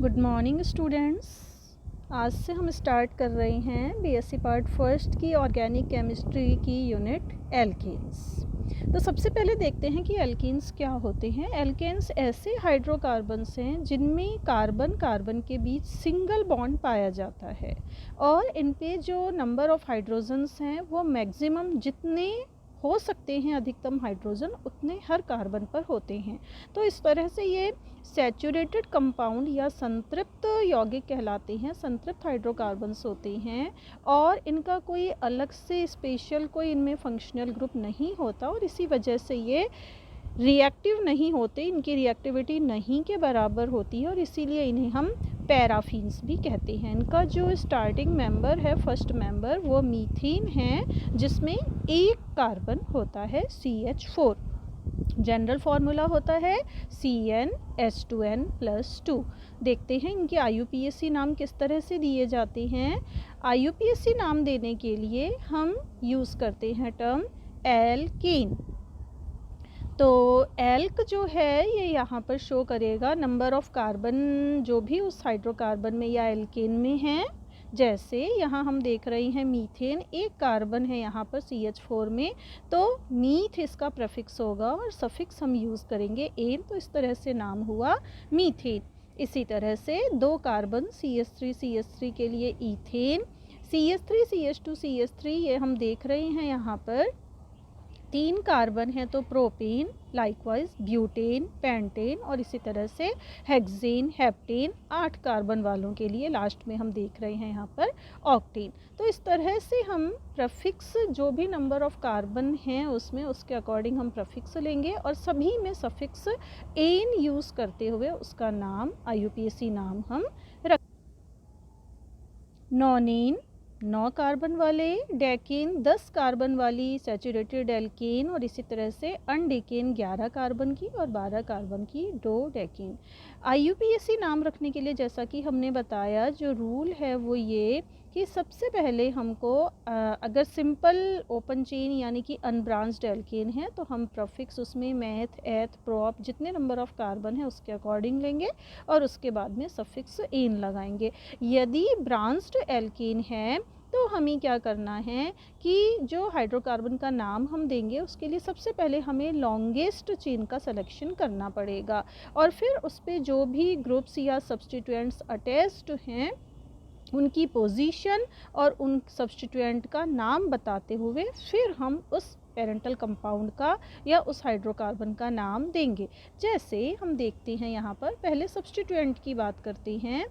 Good morning students. आज से हम स्टार्ट कर रहे हैं बीएससी पार्ट फर्स्ट की ऑर्गेनिक केमिस्ट्री की यूनिट एल्केन्स। तो सबसे पहले देखते हैं कि एल्केन्स क्या होते हैं। एल्केन्स ऐसे हाइड्रोकार्बन्स हैं जिनमें कार्बन कार्बन के बीच सिंगल बॉन्ड पाया जाता है और इन पे जो नंबर ऑफ हाइड्रोजन्स हैं वो मैक्सिमम जितने हो सकते हैं, अधिकतम हाइड्रोजन उतने हर कार्बन पर होते हैं। तो इस तरह से ये सैचुरेटेड कंपाउंड या संतृप्त यौगिक कहलाते हैं, संतृप्त हाइड्रोकार्बन्स होते हैं और इनका कोई अलग से स्पेशल कोई इनमें फंक्शनल ग्रुप नहीं होता और इसी वजह से ये रिएक्टिव नहीं होते, इनकी रिएक्टिविटी नहीं के बराबर होती है और इसीलिए इन्हें हम पैराफिन्स भी कहते हैं। इनका जो स्टार्टिंग मेंबर है, फर्स्ट मेंबर, वो मीथेन है जिसमें एक कार्बन होता है CH4। जनरल फार्मूला होता है CnH2n+2। देखते हैं इनके IUPAC नाम किस तरह से दिए जाते हैं। IUPAC नाम देने के लिए हम यूज़ करते हैं टर्म एल्केन। तो एल्क जो है ये यहाँ पर शो करेगा नंबर ऑफ कार्बन जो भी उस हाइड्रोकार्बन में या एल्केन में है। जैसे यहाँ हम देख रहे हैं मीथेन, एक कार्बन है यहाँ पर CH4 में, तो मीथ इसका प्रेफिक्स होगा और सफिक्स हम यूज़ करेंगे एन, तो इस तरह से नाम हुआ मीथेन। इसी तरह से दो कार्बन CH3 के लिए ईथेन, CH3 CH2 CH3 ये हम देख रहे हैं यहाँ पर। तीन कार्बन है तो प्रोपेन, लाइकवाइज ब्यूटेन, पेंटेन और इसी तरह से हेक्सेन, हेप्टेन। 8 कार्बन वालों के लिए लास्ट में हम देख रहे हैं यहाँ पर ऑक्टेन। तो इस तरह से हम प्रफिक्स जो भी नंबर ऑफ कार्बन हैं उसमें उसके अकॉर्डिंग हम प्रफिक्स लेंगे और सभी में सफिक्स एन यूज़ करते हुए उसका नाम IUPAC नाम हम रख। नॉनेन 9 कार्बन वाले, डेकेन 10 कार्बन वाली सैचुरेटेड एल्केन और इसी तरह से अनडेकेन 11 कार्बन की और 12 कार्बन की डोडेकेन। IUPAC नाम रखने के लिए जैसा कि हमने बताया जो रूल है वो ये कि सबसे पहले हमको अगर सिंपल ओपन चेन यानी कि अनब्रांच्ड एल्केन है तो हम प्रफिक्स उसमें मैथ, एथ, प्रोप जितने नंबर ऑफ कार्बन है उसके अकॉर्डिंग लेंगे और उसके बाद में सफिक्स एन लगाएंगे। यदि ब्रांच्ड एल्केन है तो हमें क्या करना है कि जो हाइड्रोकार्बन का नाम हम देंगे उसके लिए सबसे पहले हमें लॉन्गेस्ट चेन का सिलेक्शन करना पड़ेगा और फिर उस पर जो भी ग्रुप्स या सब्स्टिट्यूएंट्स अटैच्ड हैं उनकी पोजीशन और उन सब्स्टिट्यूएंट का नाम बताते हुए फिर हम उस पेरेंटल कंपाउंड का या उस हाइड्रोकार्बन का नाम देंगे। जैसे हम देखते हैं यहाँ पर पहले सब्स्टिट्यूएंट की बात करते हैं।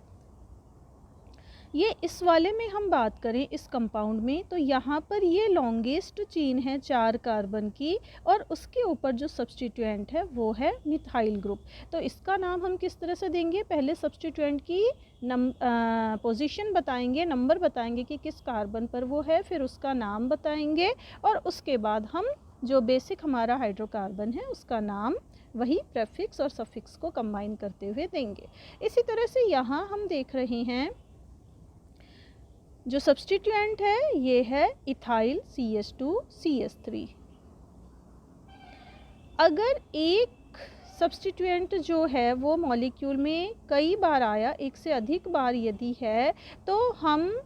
ये इस वाले में हम बात करें इस कंपाउंड में तो यहाँ पर ये लॉन्गेस्ट चेन है 4 कार्बन की और उसके ऊपर जो सब्स्टिट्यूएंट है वो है मिथाइल ग्रुप। तो इसका नाम हम किस तरह से देंगे, पहले सब्स्टिट्यूएंट की पोजीशन बताएंगे, नंबर बताएंगे कि किस कार्बन पर वो है, फिर उसका नाम बताएंगे और उसके बाद हम जो बेसिक हमारा हाइड्रोकार्बन है उसका नाम वही प्रेफिक्स और सफिक्स को कंबाइन करते हुए देंगे। इसी तरह से यहाँ हम देख रहे हैं जो सब्स्टिट्यूएंट है ये है इथाइल CH2CH3। अगर एक सब्स्टिट्यूएंट जो है वो मॉलिक्यूल में कई बार आया, एक से अधिक बार यदि है, तो हम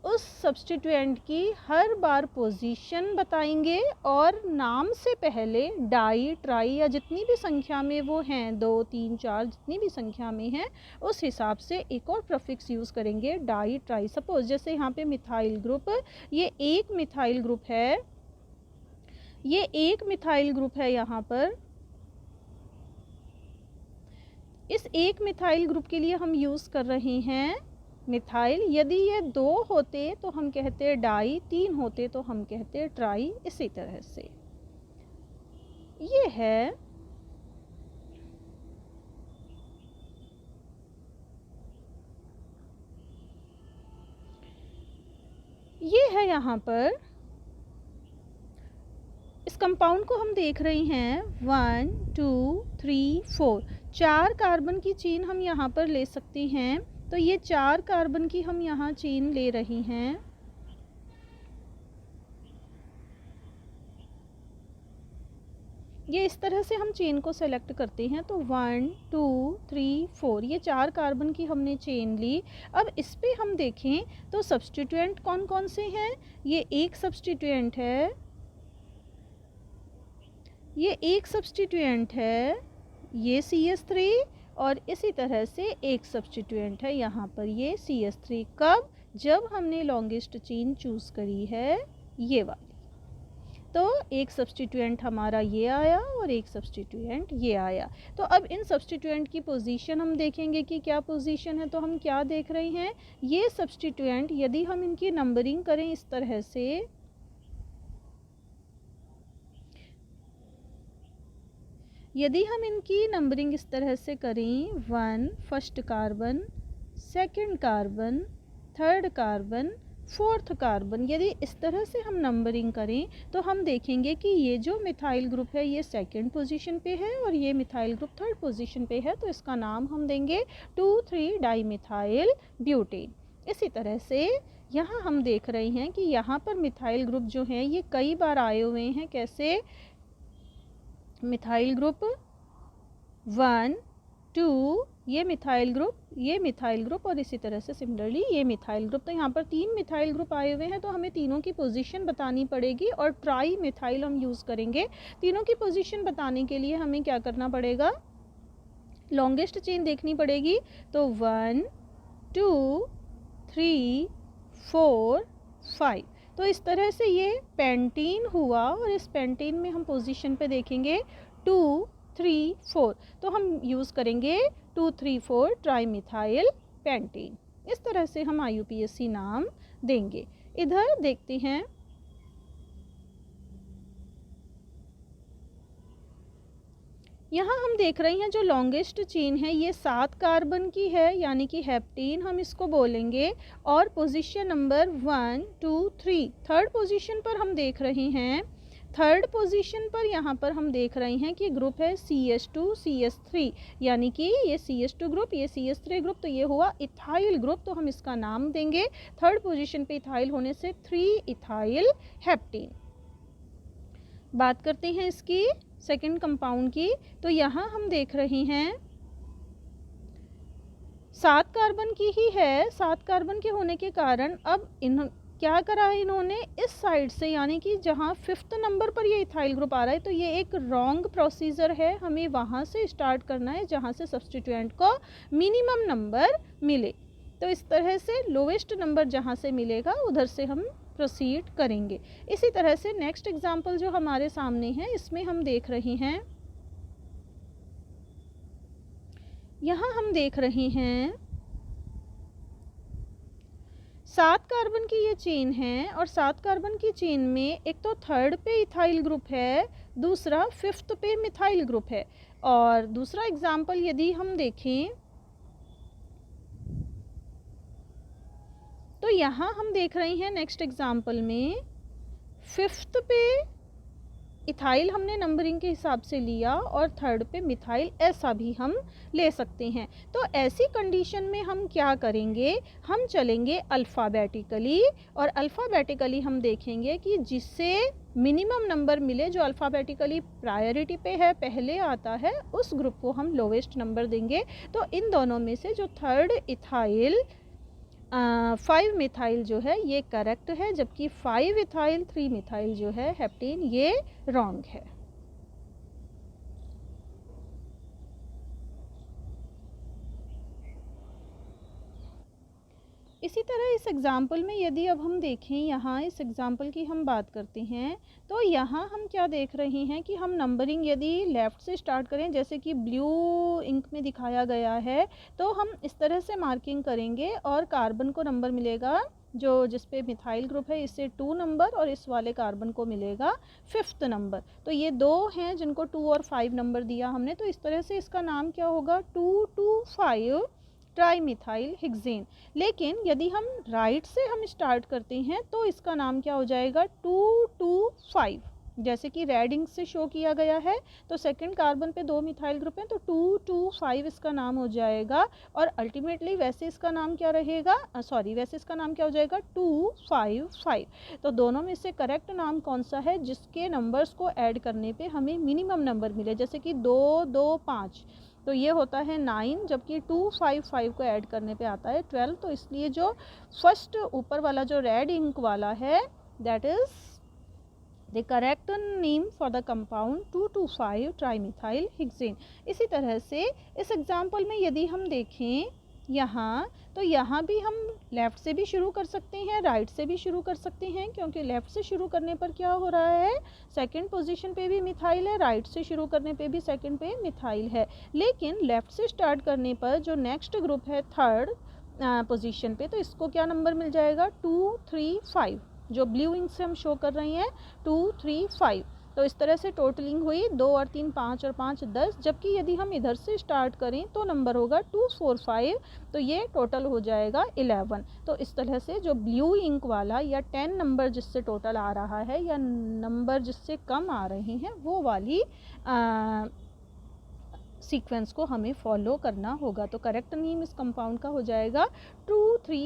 उस सब्स्टिट्यूएंट की हर बार पोजीशन बताएंगे और नाम से पहले डाई, ट्राई या जितनी भी संख्या में वो हैं, 2, 3, 4 जितनी भी संख्या में हैं उस हिसाब से एक और प्रीफिक्स यूज़ करेंगे, डाई, ट्राई। सपोज जैसे यहाँ पे मिथाइल ग्रुप, ये एक मिथाइल ग्रुप है, ये एक मिथाइल ग्रुप है यहाँ पर। इस एक मिथाइल ग्रुप के लिए हम यूज़ कर रहे हैं मिथाइल। यदि ये 2 होते तो हम कहते डाई, 3 होते तो हम कहते ट्राई। इसी तरह से ये है यहाँ पर इस कंपाउंड को हम देख रहे हैं 1, 2, 3, 4 4 कार्बन की चेन हम यहाँ पर ले सकते हैं। तो ये 4 कार्बन की हम यहाँ चेन ले रही हैं। ये इस तरह से हम चेन को सेलेक्ट करते हैं। तो 1 2 3 4 ये 4 कार्बन की हमने चेन ली। अब इस पे हम देखें तो सब्स्टिट्यूएंट कौन कौन से हैं। ये एक सब्स्टिट्यूएंट है, ये एक सब्स्टिट्यूएंट है, ये CH3 और इसी तरह से एक सब्स्टिट्यूएंट है यहाँ पर ये CH3। कब? जब हमने लॉन्गेस्ट चेन चूज़ करी है ये वाली। तो एक सब्स्टिट्यूएंट हमारा ये आया और एक सब्स्टिट्यूएंट ये आया। तो अब इन सब्स्टिट्यूएंट की पोजीशन हम देखेंगे कि क्या पोजीशन है। तो हम क्या देख रहे हैं, ये सब्स्टिट्यूएंट यदि हम इनकी नंबरिंग करें इस तरह से, यदि हम इनकी नंबरिंग इस तरह से करें 1 first carbon, second carbon, third carbon, fourth carbon, यदि इस तरह से हम नंबरिंग करें तो हम देखेंगे कि ये जो मिथाइल ग्रुप है ये सेकंड पोजीशन पे है और ये मिथाइल ग्रुप थर्ड पोजीशन पे है। तो इसका नाम हम देंगे 2,3 डाइमिथाइल ब्यूटेन। इसी तरह से यहाँ हम देख रहे हैं कि यहाँ पर मिथाइल ग्रुप जो हैं ये कई बार आए हुए हैं। कैसे? मिथाइल ग्रुप 1 2, ये मिथाइल ग्रुप और इसी तरह से सिमिलरली ये मिथाइल ग्रुप। तो यहाँ पर 3 मिथाइल ग्रुप आए हुए हैं तो हमें तीनों की पोजीशन बतानी पड़ेगी और ट्राई मिथाइल हम यूज़ करेंगे। तीनों की पोजीशन बताने के लिए हमें क्या करना पड़ेगा, लॉन्गेस्ट चेन देखनी पड़ेगी। तो 1 2 3 4 5, तो इस तरह से ये पेंटीन हुआ और इस पेंटीन में हम पोजीशन पे देखेंगे 2 3 4, तो हम यूज़ करेंगे 2 3 4 ट्राईमिथाइल पेंटीन। इस तरह से हम IUPAC नाम देंगे। इधर देखते हैं, यहाँ हम देख रहे हैं जो लॉन्गेस्ट चेन है ये 7 कार्बन की है यानी कि हेप्टेन हम इसको बोलेंगे। और पोजीशन नंबर 1 2 3 थर्ड पोजीशन पर हम देख रहे हैं, थर्ड पोजीशन पर यहाँ पर हम देख रहे हैं कि ग्रुप है CH2 CH3 यानी कि ये CH2 ग्रुप, ये CH3 ग्रुप, तो ये हुआ इथाइल ग्रुप। तो हम इसका नाम देंगे, थर्ड पोजीशन पे इथाइल होने से 3 इथाइल हेप्टेन। बात करते हैं इसकी सेकेंड कंपाउंड की। तो यहाँ हम देख रहे हैं 7 कार्बन की ही है, 7 कार्बन के होने के कारण अब क्या करा है इन्होंने, इस साइड से यानी कि जहाँ 5th नंबर पर ये इथाइल ग्रुप आ रहा है तो ये एक रॉन्ग प्रोसीजर है। हमें वहाँ से स्टार्ट करना है जहाँ से सब्स्टिट्यूएंट को मिनिमम नंबर मिले। तो इस तरह से लोवेस्ट नंबर जहाँ से मिलेगा उधर से हम प्रोसीड करेंगे। इसी तरह से नेक्स्ट एग्जाम्पल जो हमारे सामने है इसमें हम देख रहे हैं, यहाँ हम देख रहे हैं 7 कार्बन की ये चेन है और 7 कार्बन की चेन में एक तो थर्ड पे इथाइल ग्रुप है, दूसरा 5th पे मिथाइल ग्रुप है। और दूसरा एग्जाम्पल यदि हम देखें तो यहाँ हम देख रहे हैं नेक्स्ट एग्जाम्पल में 5th पे इथाइल हमने नंबरिंग के हिसाब से लिया और थर्ड पे मिथाइल, ऐसा भी हम ले सकते हैं। तो ऐसी कंडीशन में हम क्या करेंगे, हम चलेंगे अल्फ़ाबेटिकली और अल्फ़ाबेटिकली हम देखेंगे कि जिससे मिनिमम नंबर मिले, जो अल्फ़ाबेटिकली प्रायोरिटी पे है, पहले आता है, उस ग्रुप को हम लोवेस्ट नंबर देंगे। तो इन दोनों में से जो थर्ड इथाइल 5 मिथाइल जो है ये करेक्ट है, जबकि 5 इथाइल 3 मिथाइल जो है हेप्टेन ये रॉन्ग है। इसी तरह इस एग्ज़ाम्पल में यदि अब हम देखें, यहाँ इस एग्ज़ाम्पल की हम बात करते हैं तो यहाँ हम क्या देख रहे हैं कि हम नंबरिंग यदि लेफ़्ट से स्टार्ट करें, जैसे कि ब्लू इंक में दिखाया गया है, तो हम इस तरह से मार्किंग करेंगे और कार्बन को नंबर मिलेगा जो जिस पे मिथाइल ग्रुप है इससे 2 नंबर और इस वाले कार्बन को मिलेगा 5th नंबर। तो ये दो हैं जिनको 2 और 5 नंबर दिया हमने, तो इस तरह से इसका नाम क्या होगा 2,2,5 ट्राईमिथाइल हेक्सेन। लेकिन यदि हम राइट से हम स्टार्ट करते हैं तो इसका नाम क्या हो जाएगा 2,2,5। जैसे कि रेड इंक से शो किया गया है, तो सेकंड कार्बन पे 2 मिथाइल ग्रुप हैं, तो 225 इसका नाम हो जाएगा। और अल्टीमेटली वैसे इसका नाम क्या रहेगा, वैसे इसका नाम क्या हो जाएगा, 255। तो दोनों में से करेक्ट नाम कौन सा है जिसके नंबर्स को ऐड करने पे हमें मिनिमम नंबर मिले, जैसे कि 225, तो ये होता है 9, जबकि 255 को ऐड करने पे आता है 12। तो इसलिए जो फर्स्ट ऊपर वाला जो रेड इंक वाला है, that is the correct name for the compound 225 trimethyl hexane. इसी तरह से इस एग्जाम्पल में यदि हम देखें यहाँ, तो यहाँ भी हम लेफ़्ट से भी शुरू कर सकते हैं, राइट से भी शुरू कर सकते हैं, क्योंकि लेफ़्ट से शुरू करने पर क्या हो रहा है, सेकंड पोजीशन पे भी मिथाइल है, राइट से शुरू करने पे भी सेकंड पे मिथाइल है। लेकिन लेफ़्ट से स्टार्ट करने पर जो नेक्स्ट ग्रुप है थर्ड पोजीशन पे, तो इसको क्या नंबर मिल जाएगा, 235, जो ब्लू इंक से हम शो कर रहे हैं 235। तो इस तरह से टोटलिंग हुई 2 और 3 5 और 5 10, जबकि यदि हम इधर से स्टार्ट करें तो नंबर होगा 245, तो ये टोटल हो जाएगा 11। तो इस तरह से जो ब्लू इंक वाला या 10 नंबर जिससे टोटल आ रहा है या नंबर जिससे कम आ रहे हैं, वो वाली सीक्वेंस को हमें फॉलो करना होगा। तो करेक्ट नेम इस कंपाउंड का हो जाएगा 2, 3